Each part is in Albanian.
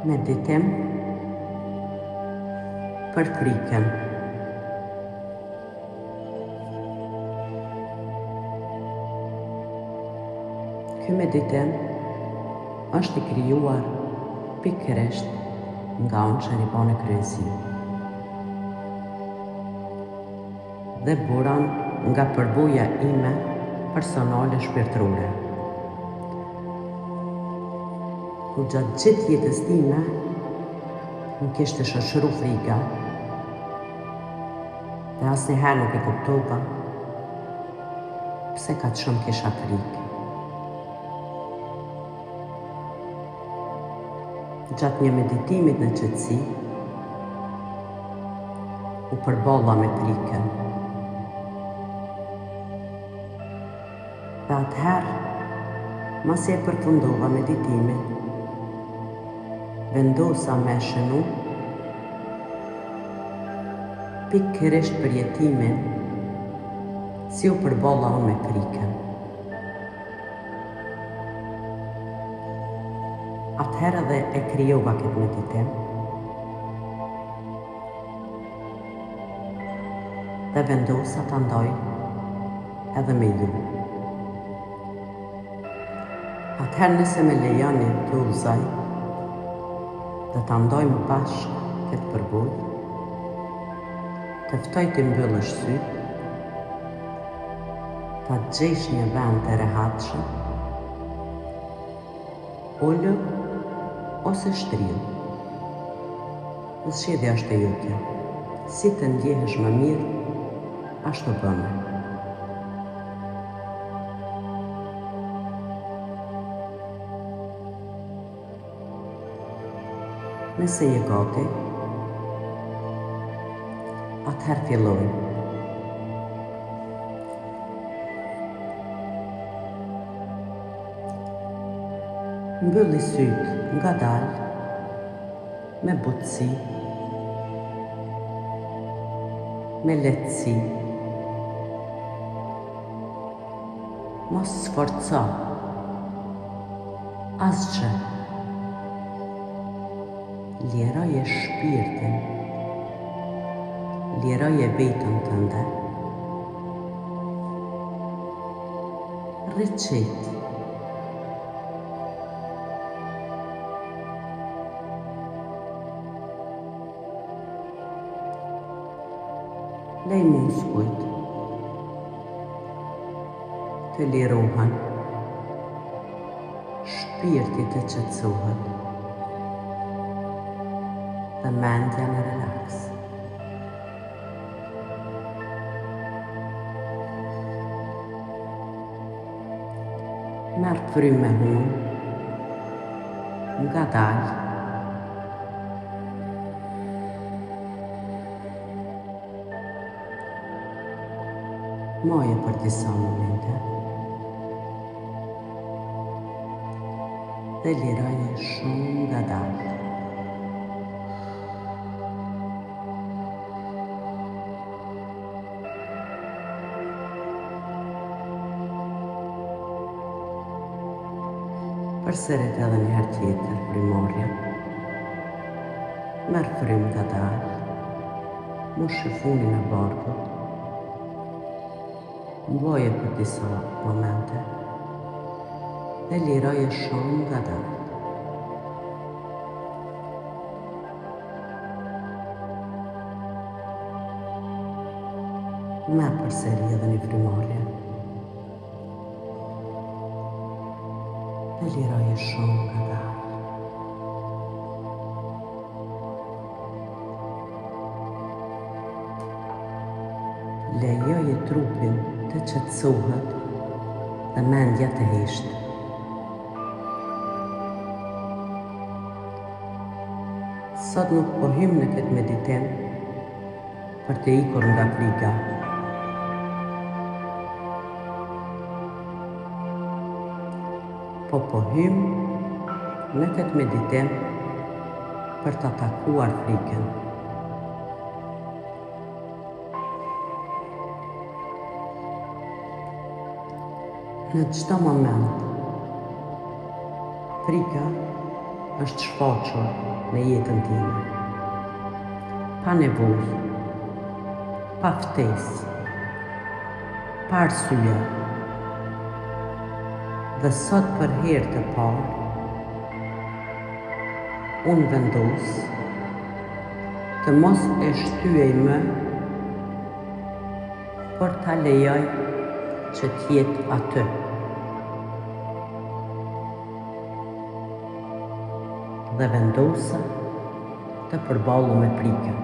Meditim për frikën. Ky meditim është i krijuar pikërisht nga unë që ripon e kryesi dhe buron nga përbuja ime personale shpirtërore. Ku gjatë gjithë jetës time më kishte shoqëruar frika dhe asnjëherë nuk e kuptova pse kaq shumë kisha frikë. Gjatë një meditimit në qetësi, u përbolla me frikën. Dhe atëherë, masi e përfundova meditimin, vendosa me shënu pikërisht për jetimin si u përbolla unë me frikën. Atëherë dhe e krijova këtë meditim dhe vendosa ta ndoj edhe me ju. Atëherë nëse me lejoni të udhëzoj dhe ta ndojmë bashkë këtë përbujë, të ftoj të mbyllësh sytë, ta gjesh një vend të rehatshëm, ulur ose shtriu. Zgjedhja është e jote. Si të ndjehesh më mirë, ashtu bëni. Nëse je gati, atëherë fillojmë. Mbylli sytë ngadalë, me butësi, me lehtësi. Mos sforco asgjë. Liroje shpirtin, liroje vetën tënde, rriqet. Lej muskujt të lirohen, shpirti të qetësohet dhe mendja në relaks. Merr frymë me hunë, ngadalë, moje për disa momente dhe liroje shumë ngadalë. Përsërit edhe një herë tjetër frymorja. Merr frymë ngadalë, mushi funin e bardhët, mboje për disa momente dhe liroje shumë ngadalë. Merr përsëri edhe një frymorje dhe liroje shumë ngadalë. Lejoje trupin të qetësohet dhe mendja të heshtë. Sot nuk po hym në këtë meditim për të ikur nga frika. Po hym në këtë meditim për të takuar frikën. Në çdo moment, frika është shfaqur në jetën time. Pa nevojë, pa ftesë, pa arsye. Dhe sot për herë të parë, unë vendos të mos e shtyej më, por ta lejoj që t'jetë aty. Dhe vendosa të përballu me frikën.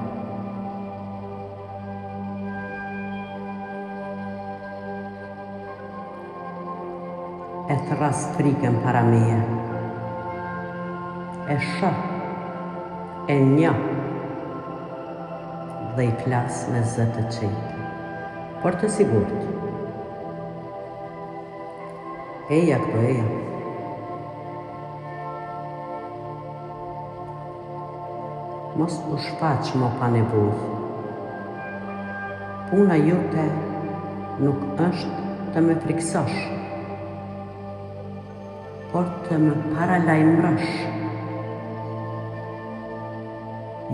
E thras frikën para meje. E shoh, e njoh dhe i flas me zë të qetë, por të sigurt. Eja këto eja. Mos u shfaq më pa nevojë. Puna jote nuk është të më friksosh, por të më paralajmërosh.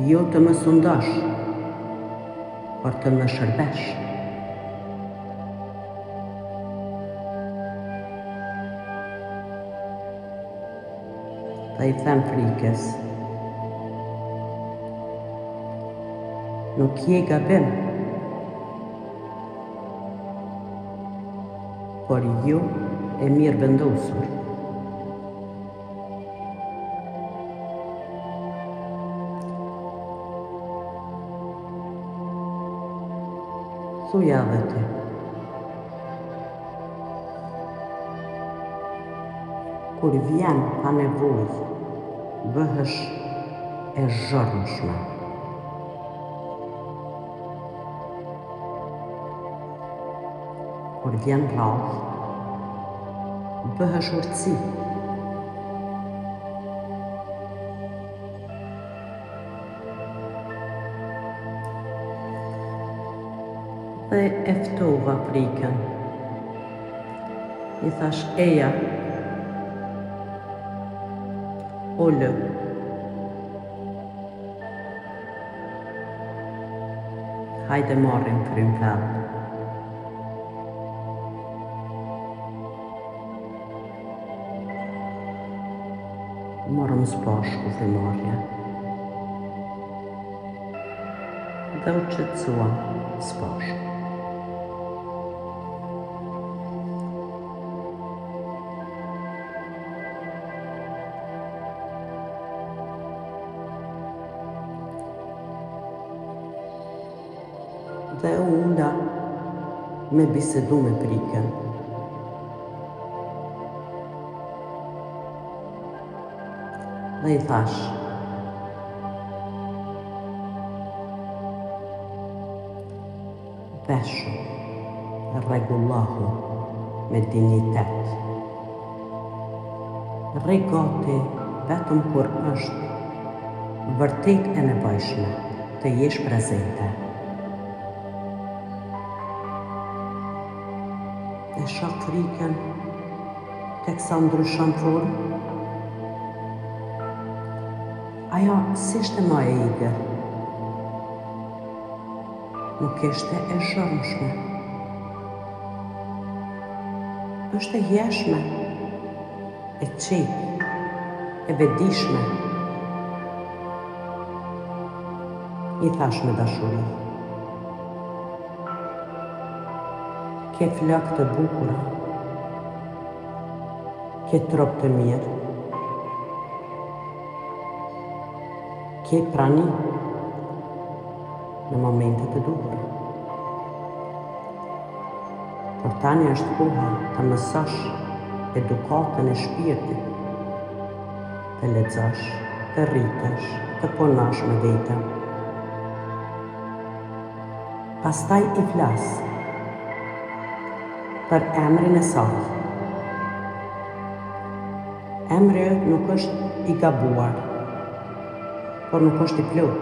Jo të më sundosh, por të më shërbesh. Dhe i them frikës, nuk je gabim, por jo e mirë vendosur. Thuja dhe ti. Kur vjen pa nevojë, bëhesh e zhërmshme. Kur vjen rradh, bëhesh urtësi. Dhe e ftova frikën. I thash, eja, olë. Hajde marrim frymfell. Morëm s'bashku frymarrje. Dhe u qetësuam s'bashku. Dhe unda me bisedu me frikën. Dhe i thash, veshu, rregullohu me dignitet. Rri gati vetëm kur është vërtet e nevojshme të jesh prezente. E shoh frikën teksa ndryshon formë. Ajo s'ishte më e eger, nuk ishte e zhërmshme. Është e jeshme, e qetë, e vetëdijshme. I thash me dashuri. Ke flakë të bukura, ke trop të mirë, ke prani në momentet e duhur. Por tani është koha të mësosh edukatën e shpirtit, të lexosh, të rritesh, të punosh me veten. Pastaj i flas për emrin e saj. Emri nuk është i gabuar, por nuk është i plot.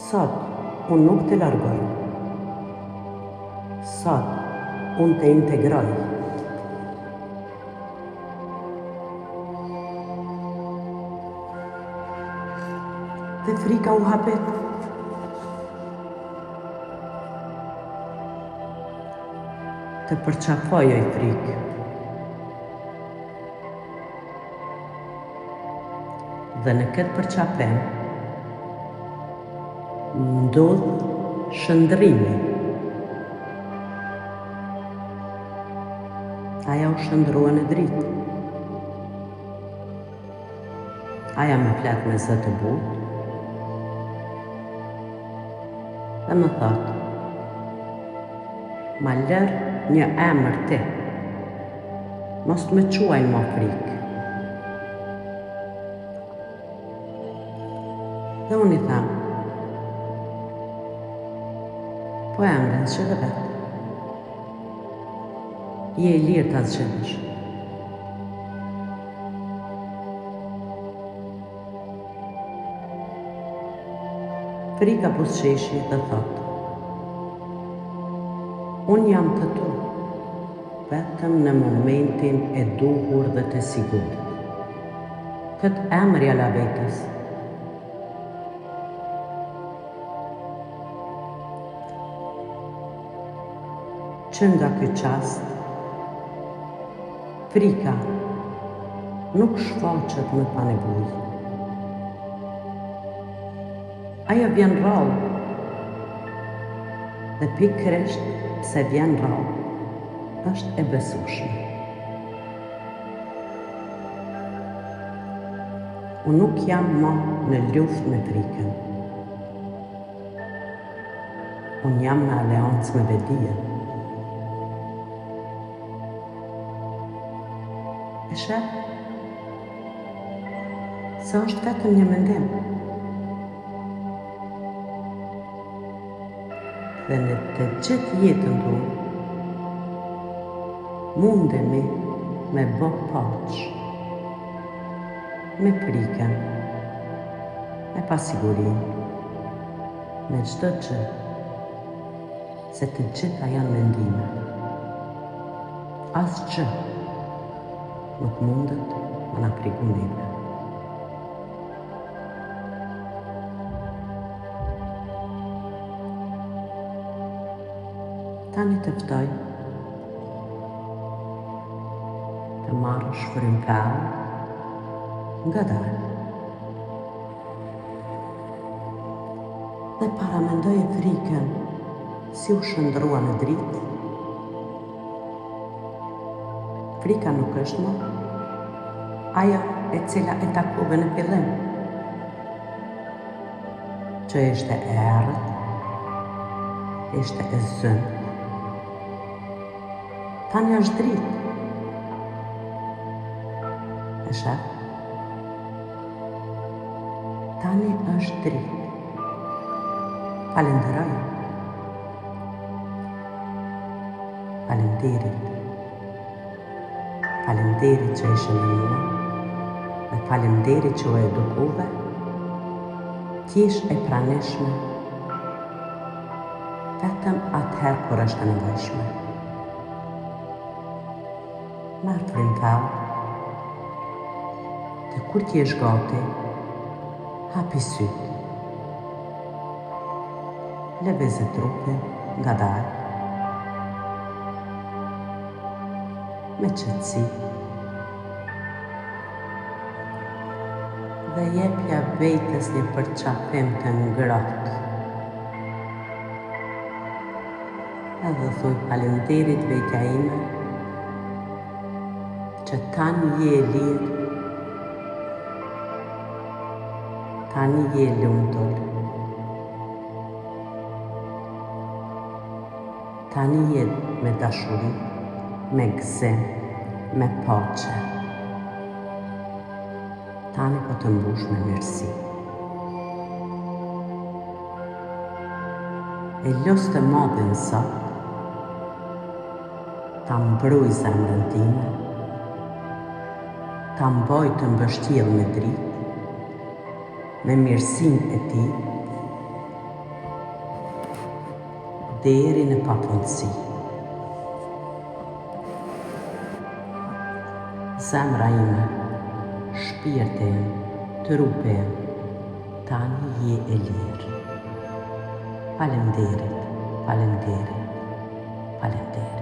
Sot, unë nuk të largoj. Sot, unë të integroj. Dhe frika u hapet. Të përqafojoj frikë. Dhe në këtë përqapem, ndodh shëndrimi. Aja u shëndrua në dritë. Aja më flet me zë të butë. Dhe më thotë, ma lërë një emër ti, mos të më quaj më frikë. Dhe unë i thamë, po emrin që dhe vetë, je i lirë të zgjidhësh. Frika pusqeshi dhe thotë, unë jam të tu, vetëm në momentin e duhur dhe të sigurit. Këtë emër jala vetës. Që nga ky qast, frika nuk shfaqet më pa nevojë. Aja vjen rrallë, dhe pikërisht pse vjen rrallë, është e besueshme. Unë nuk jam më në luftë me frikën. Unë jam në aleancë me vetdijen. E sheh? Se është vetëm një mendim. Dhe në të gjithë jetën tonë, mundemi me bë paç, me frikën, me pasigurinë, me çdo gjë, se të gjitha janë mendime. Asgjë nuk mundet më na priku neve. Tani të ftoj të marrësh frymkallë nga dalë dhe paramendoje frikën si u shëndrua në dritë. Frika nuk është më ajo e cila e takove në fillim, që ishte e errët, ishte e zënë. Tani është dritë. E sheh? Tani është dritë. Falenderoj. Faleminderit. Faleminderit që ishe me mua dhe faleminderit që u edukove. Ti ish e pranishme vetëm atëherë kur është e nevojshme. Marë frymkallë dhe kur ti jesh gati, hapi sytë. Lëvizë trupin nga dalë, me qetësi, dhe jepja vetës një përqafim të ngrohtë. Edhe thuj faleminderit vetja ime, që tani je e lirë, tani je e lumtur, tani je me dashuri, me gëzim, me paqe. Tani po të mbush me mirësi. E los të modhin sot, ta mbruj zemrën time, ta mboj të mbështjellë me dritë, me mirësinë e tij, deri në papundësi. zemra ime, shpirti im, trupi im, tani je e lirë. Faleminderit, faleminderit, faleminderit.